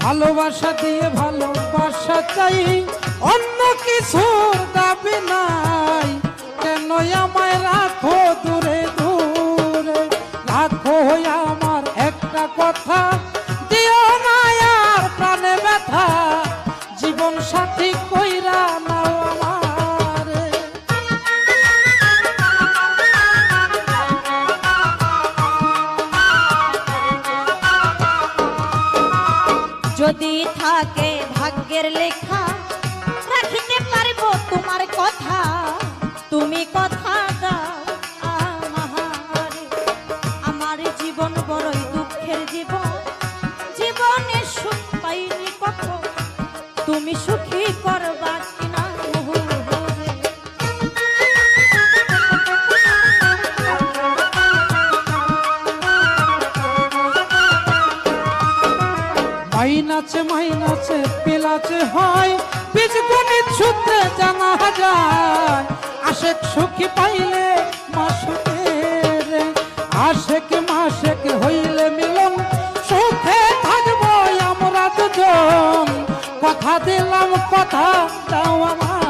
ভালোবাসা দিয়ে ভালোবাসা চাই, অন্য কিছুর দাবি নাই। কেন আমায় রাখো দূরে দূরে, রাখো আমার একটা কথা, দিও না আর প্রাণে ব্যথা, জীবন সাথী কইরা নাও আমারে। যদি থাকে ভাগ্যের লেখা, রাখিতে পারবো তোমার কথা, তুমি কথা দাও আমারে। আমার জীবন বড়ই দুঃখের জীবন, জীবনে সুখ পাইনি কখন, তুমি সুখী করবা কিনা মুহুরে। মাইনাচে পিলাচে হয়, বীজগণিত সূত্রে জানা যায়। আশেক সুখী পাইলে মাসুকের, আশেক মাসেক হইলে মিলন, সুখে থাকবো আমরা দুজন। কথা দিলাম কথা দাও আমার।